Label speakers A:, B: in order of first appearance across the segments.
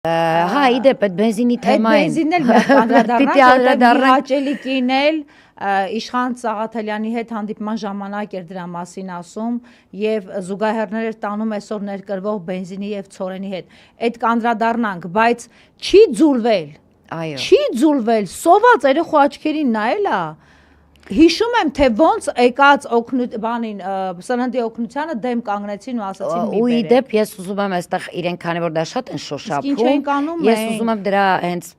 A: Հա, իդեպ այդ բենզինի թեմային։
B: Բենզինն էլ մի անդրադառնանք, հաճելի կինել Իշխան Սաղաթելյանի հետ հանդիպման ժամանակ էր դրա մասին ասում եւ զուգահեռներ էր տանում այսօր ներկրվող բենզինի եւ ցորենի հետ։ Այդ կանդրադառնանք, բայց չի ձուլվել։
A: Այո։
B: Չի ձուլվել, սոված երեխու աչքերին նայել է։ Հիշում եմ, թե ոնց եկած սննդի օգնությանը դեմ կանգնեցին ու ասացին մի բերեք։
A: Ու իդեպ ես ուզում եմ այստեղ իրենք քանի որ դա շատ են շոշափում, ես ուզում եմ դրա հենց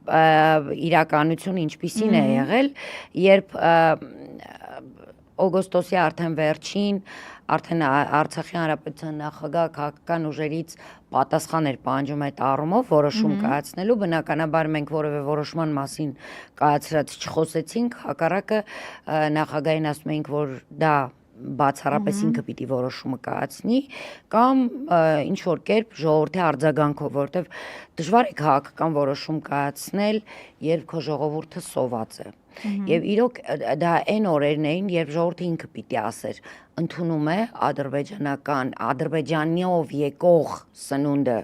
A: իրականությունը ինչպիսին է եղել, երբ օգոստոսի արդեն վերջին, արդեն Արցախի հանրապետության նախագահ քաղաքական ուժերից պատասխան էր պահանջում այդ առումով որոշում կայացնելու, բնականաբար մենք որևէ որոշման մասին կայացրած չխոսեցինք, հակառակը նախագահին ասում էինք, որ դա բացառապես ինքը պիտի որոշումը կայացնի կամ ինչ որ կերպ ժողովրդի արձագանքով, որովհետև դժվար է քաղաքական որոշում կայացնել, երբ քո ժողովուրդը սոված է։ Եվ իրոք դա այն օրերն էին, երբ ժողովուրդը ինքը պիտի ասեր, ընդունում է ադրբեջանով եկող սնունդը,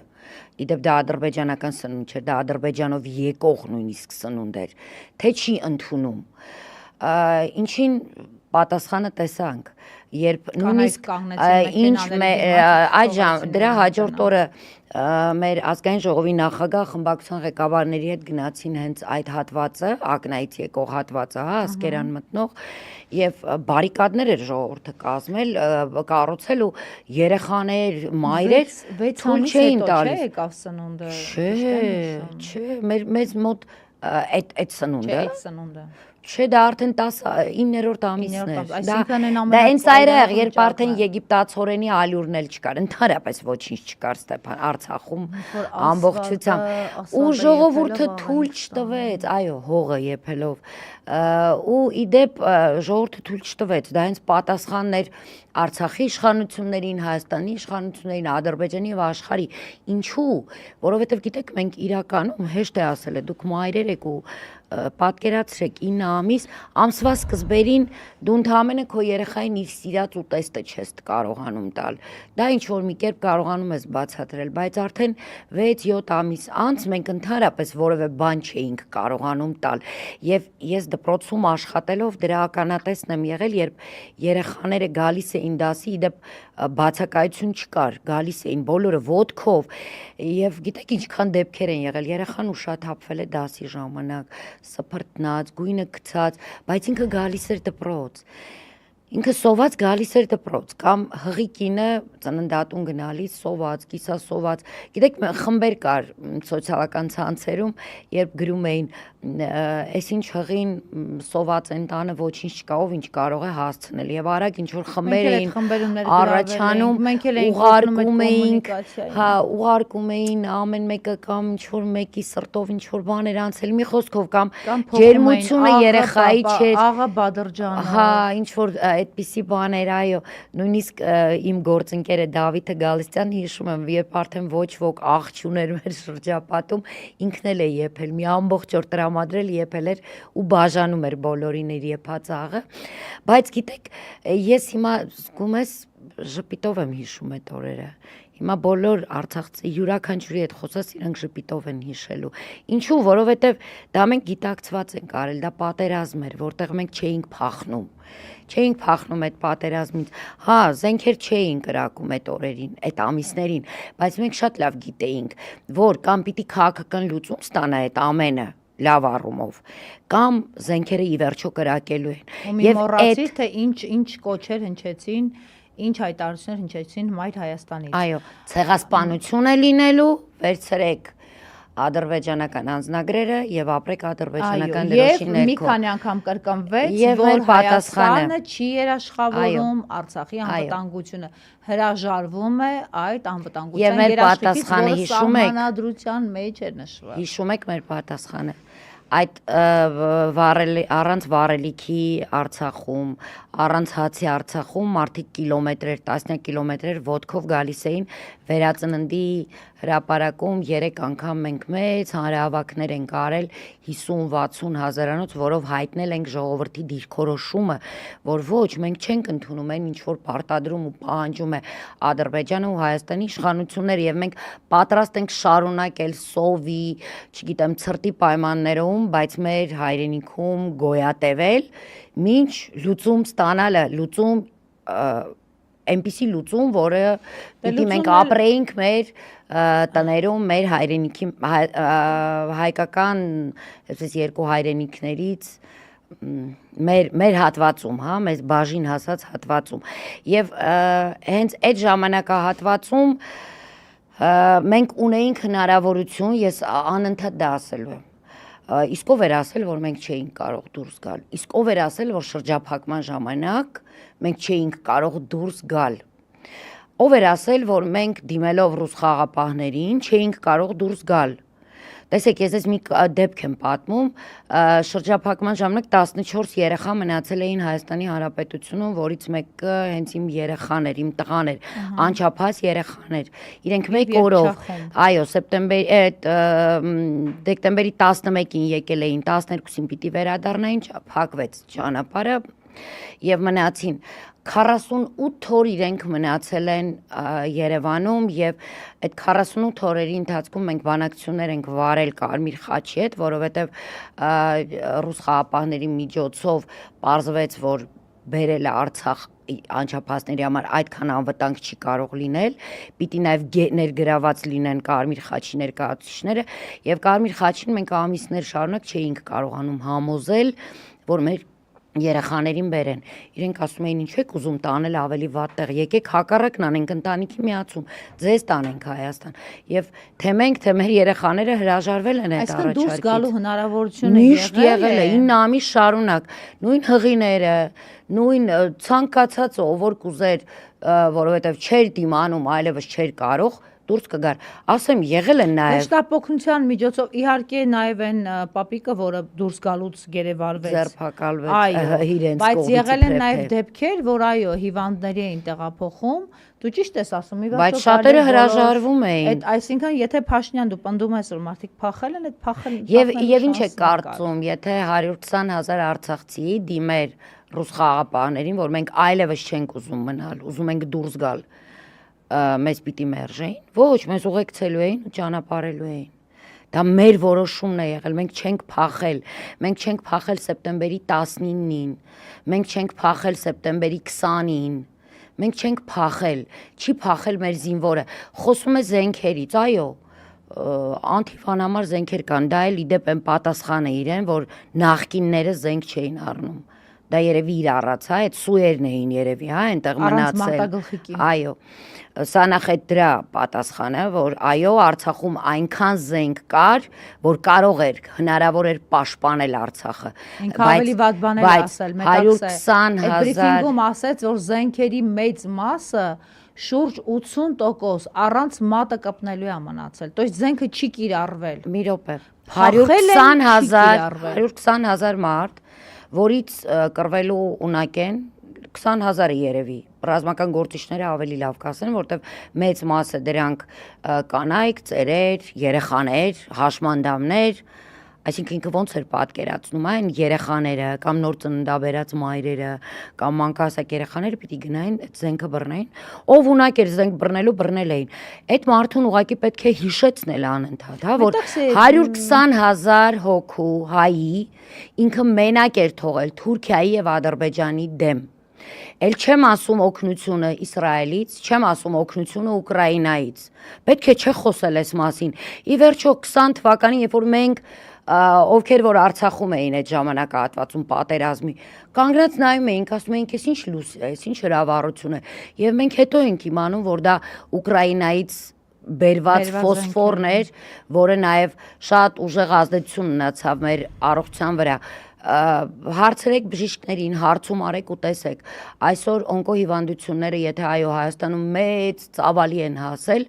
A: իդեպ դա ադրբեջանական սնունդ չէր, դա Ադրբեջանով եկող նույնիսկ սնունդ էր, թե չի ընդունում։ Ինչին պատասխանը տեսանք, երբ նույնիսկ դրա հաջորդ օրը մեր ազգային ժողովի նախագահ խմբակցության ղեկավարների հետ գնացին հենց այդ հատվածը, Ակնայից եկող հատվածը, հա, Ասկերան մտնող, եւ բարիկադներ էր ժողովուրդը կազմել, կառուցել ու երեխաներ, մայրեր թույլ չէին տալիս։
B: Եկավ սնունդը։
A: Չէ, մեզ մոտ այդ
B: սնունդը։
A: Չէ, դա արդեն 9-րդ ամիսն էր։ Դա հենց այրեղ, երբ արդեն եգիպտացորենի ալյուրն էլ չկար, ընդհանրապես ոչինչ չկար Ստեփան Արցախում ամբողջությամբ։ Ու ժողովուրդը թույլ չտվեց, այո, հողը եփելով։ Ու իդեպ ժողովուրդը թույլ չտվեց, դա հենց պատասխանն էր Արցախի իշխանություններին, Հայաստանի իշխանություններին, Ադրբեջանի եւ աշխարհի։ Ինչու՞, որովհետեւ գիտեք, մենք իրականում հեշտ է ասել, դուք մայրեր եք ու պատկերացրեք 9 ամիս ամսվա սկզբերին դու ընդհանրապես քո երեխային իր սիրած ուտեստը չես կարողանում տալ։ Դա ինչ որ մի կերպ կարողանում ես բացատրել, բայց արդեն 6-7 ամիս անց մենք ընդհանրապես որևէ բան չէինք կարողանում տալ։ Եվ ես դպրոցում աշխատելով դրա ականատեսն եմ եղել, երբ երեխաները գալիս էին դասի, իդեպ բացակայություն չկար, գալիս էին բոլորը ոտքով եւ գիտեք ինչքան դեպքեր են եղել, երեխան ուշաթափվել է դասի ժամանակ, սփռտնած, գույնը գցած, բայց ինքը գալիս էր դպրոց։ Ինքը սոված գալիս էր դպրոց կամ հղի կինը ծննդատուն գնալիս սոված, կիսասոված։ Գիտեք, խմբեր կար սոցիալական ցանցերում, երբ գրում էին, այսինչ հղին սոված են տանը ոչինչ չկա, ով ինչ կարող է հասցնել եւ արագ ինչ որ խմբեր էին առաջանում, ուղարկում էինք, հա, ուղարկում էին ամեն մեկը կամ ինչ որ մեկի սրտով ինչ որ բան էր անցել, մի խոսքով կամ ջերմությունը երեխայի չէր,
B: աղա Բադրջանը,
A: հա, ինչ որ այդպիսի բաներ, այո, նույնիսկ իմ գործընկերը Դավիթը Գալստյան հիշում եմ, երբ արդեն ոչ ոք աղ չուներ մեր շրջապատում, ինքն էլ է եփել, մի ամբողջ օր տրամադրել եփել էր ու բաժանում էր բոլորին իր եփած աղը, բայց գիտեք, ես հիմա զգում ես ժպիտով եմ հիշում այդ օրերը։ Հիմա բոլոր արցախցի յուրաքանչյուրի հետ խոսած իրանք ժպիտով են հիշելու։ Ինչու, որովհետև դա մենք գիտակցված ենք արել, դա պատերազմ էր, որտեղ մենք չէինք փախնում։ Չէինք փախնում այդ պատերազմից։ Հա, զենքեր չէին կրակում այդ օրերին, այդ ամիսներին, բայց մենք շատ լավ գիտեինք, որ կամ պիտի քաղաքական լուծում ստանա այդ ամենը լավ առումով, կամ զենքերը ի վերջո կրակելու են։
B: Եվ մոռացիր, թե ինչ կոչեր հնչեցին, ինչ հայտարարություններ հնչեցին Մայր Հայաստանից։
A: Այո, ցեղասպանություն է լինելու, վերցրեք ադրբեջանական անձնագրերը եւ ապրեք ադրբեջանական դրոշի ներքո։
B: Եվ մի քանի անգամ կրկնվեց, որ Հայաստանը չի երաշխավորում Արցախի անվտանգությունը, հրաժարվում է այդ անվտանգության երաշխիքից, որը սահմանադրության մեջ էր նշված։
A: Հիշում եք մեր պատասխանը։ այդ առանց վառելիքի Արցախում, առանց հացի Արցախում մարդիկ կիլոմետրեր, տասնյակ կիլոմետրեր ոտքով գալիս էին վերածննդի հրապարակում 3 անգամ մենք մեծ հանրահավաքներ ենք արել 50-60 հազարանոց, որով հայտնել ենք ժողովրդի դիրքորոշումը, որ ոչ, մենք չենք ընդունում այն ինչ որ պարտադրում ու պահանջում է Ադրբեջանը ու Հայաստանի իշխանությունները եւ մենք պատրաստ ենք շարունակել սովի, չգիտեմ, ցրտի պայմաններում, բայց մեր հայրենիքում գոյատևել, մինչ լուծում ստանալը, լուծում այնպիսի լուծում, որը պիտի մենք ապրեինք մեր տներում, մեր հայրենիքի հայկական այսպես երկու հայրենիքներից մեր հատվածում, հա, մեզ բաժին հասած հատվածում եւ հենց այդ ժամանակահատվածում մենք ունեինք հնարավորություն, ես անընդհատ դա ասելու եմ, իսկ ով էր ասել, որ մենք չէինք կարող դուրս գալ, իսկ ով էր ասել, որ շրջափակման ժամանակ մենք չէինք կարող դուրս գալ, ով էր ասել, որ մենք դիմելով ռուս խաղապահներին չէինք կարող դուրս գալ, տեսեք, ես մի դեպք եմ պատմում, շրջափակման ժամանակ 14 երեխա մնացել էին Հայաստանի Հանրապետությունում, որից մեկը հենց իմ երեխան էր, իմ տղան էր, անչափահաս երեխաներ, իրենք մեկ օրով, այո, դեկտեմբերի 11-ին եկել էին, 12-ին պիտի վերադառնային, փակվեց ճանապարհը եւ մնացին 48 օր իրենք մնացել են Երևանում եւ այդ 48 օրերի ընթացքում մենք բանակցություններ ենք վարել Կարմիր խաչի հետ, որովհետեւ ռուս խաղապահների միջոցով պարզվեց, որ բերելը Արցախ անչափահասների համար այդքան անվտանգ չի կարող լինել, պիտի նաև ներգրաված լինեն Կարմիր խաչի ներկայացուցիչները եւ Կարմիր խաչին մենք ամիսներ շարունակ չէինք կարողանում համոզել, որ մեր երեխաներին բերեն, իրենք ասում էին ինչ եք ուզում տանել ավելի վատ տեղ, եկեք հակառակն անենք ընտանիքի միացում, ձեզ տանենք Հայաստան եւ թե մենք, թե մեր երեխաները հրաժարվել են այդ առաջարկից։ Այսինքն դուրս գալու հնարավորությունը եղել է 9 ամիս շարունակ, նույն հղիները, նույն ցանկացած ով որ կուզեր, որովհետեւ չէր դիմանում, այլևս չէր կարող դուրս կգար, ասեմ եղել են նաև
B: հեշտապօգնության միջոցով իհարկե նաև այն պապիկը, որը դուրս գալուց գերեվարվեց,
A: ձերբակալվեց իրենց կողմից,
B: բայց եղել են նաև դեպքեր, որ այո, հիվանդների էին տեղափոխում, դու ճիշտ ես ասում,
A: բայց շատերը հրաժարվում էին,
B: այսինքն եթե Փաշինյան դու պնդում ես, որ մարդիկ փախել են, այդ փախել
A: եւ ինչ է կարծում, եթե 120,000 արցախցի դիմեր ռուս խաղապահներին, որ մենք այլևս չենք ուզում մնալ, ուզում ենք դուրս գալ, մեզ պիտի մերժեին, ոչ, մեզ ուղեկցելու էին ու ճանապարհելու էին, դա մեր որոշումն է եղել, մենք չենք փախել սեպտեմբերի 19-ին, մենք չենք փախել սեպտեմբերի 20-ին, մենք չենք փախել, չի փախել մեր զինվորը, խոսում է զենքերից, այո, անթիվան համար զենքեր կան, դա էլ իդեպ են պատասխանը իրեն, որ նախկինները զենք չէին առնում, դա երևի իր առած, հա, այդ սուերն էին երևի, հա, այնտեղ մնացել, այո, սա նախ է դրա պատասխանը, որ այո, Արցախում այնքան զենք կար, որ կարող էր, հնարավոր էր պաշտպանել Արցախը,
B: ինքը ավելի վատ բաներ ասել,
A: այդ
B: բրիֆինգում ասեց, որ զենքերի մեծ մասը շուրջ 80% առանց մատը կպնելու է մնացել, то есть զենքը չի կիրառվել,
A: մի րոպե, 120,000 մարդ, որից կռվելու ունակ են 20,000-ը երևի, ռազմական գործիչները ավելի լավ կասեն, որտեվ մեծ մասը դրանք կանայք, ծերեր, երեխաներ, հաշմանդամներ, այսինքն ինքը ոնց էր պատկերացնում, այն երեխաները կամ նոր ծննդաբերած մայրերը կամ մանկահասակ երեխաները պիտի գնային այդ զենքը բռնեին, ով ունակ էր զենք բռնելու բռնել էին, այդ մարդուն ուղղակի պետք է հիշեցնել անընդհատ, հա, որ 120,000 հոգու հայի ինքը մենակ էր թողել Թուրքիայի եւ Ադրբեջանի դեմ, էլ չեմ ասում օգնությունը Իսրայելից, չեմ ասում օգնությունը Ուկրաինայից, պետք է չխոսել այս մասին, ի վերջո 20 թվականին, երբ որ մենք ովքեր որ Արցախում էին այդ ժամանակահատվածում պատերազմի, կանգնած նայում էինք, ասում էինք, այս ինչ լույս է, այս ինչ հրավառություն է, եւ մենք հետո ենք իմանում, որ դա Ուկրաինայից բերված ֆոսֆորն էր, որը նաև շատ ուժեղ ազդեցություն ունեցավ մեր առողջության վրա, հարցրեք բժիշկներին, հարցում արեք ու տեսեք։ Այսօր օնկոհիվանդությունները, եթե այո Հայաստանում մեծ ծավալի են հասել,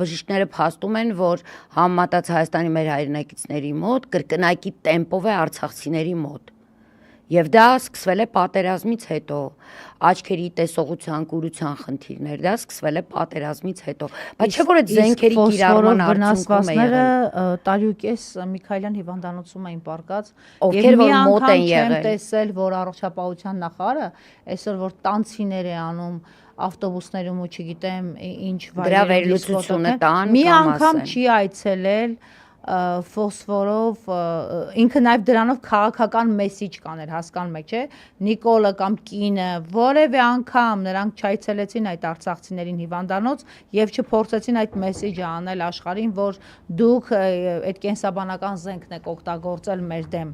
A: բժիշկները փաստում են, որ համեմատած Հայաստանի մեր հայրենակիցների մոտ կրկնակի տեմպով է արցախցիների մոտ։ Եվ դա սկսվել է պատերազմից հետո, աչքերի տեսողության, կուրության խնդիրներ, դա սկսվել է պատերազմից հետո, բայց չէ՞ որ այդ զենքերի կիրառման արդյունքում է եղել։
B: Տարյուկես Միքայելյան հիվանդանոցում էին պարկած,
A: ովքեր որ մոտ են
B: չեմ
A: եղել։
B: տեսել, որ առողջապահության նախարարը այսօր որ տանցիներ է անում ավտոբուսներում ու չգիտեմ ինչ
A: դրա վերլուծությունը տան
B: մի
A: կամ
B: անգամ
A: ասեն։
B: չի այցելել ֆոսֆորով ինքը նաև դրանով քաղաքական մեսիջ կաներ, հասկանում եք, չէ՞, Նիկոլը կամ կինը որևէ անգամ նրանք չայցելեցին այդ արցախցիներին հիվանդանոց եւ չփորձեցին այդ մեսիջը անել աշխարհին, որ դուք այդ կենսաբանական զենքն եք օգտագործել մեր դեմ։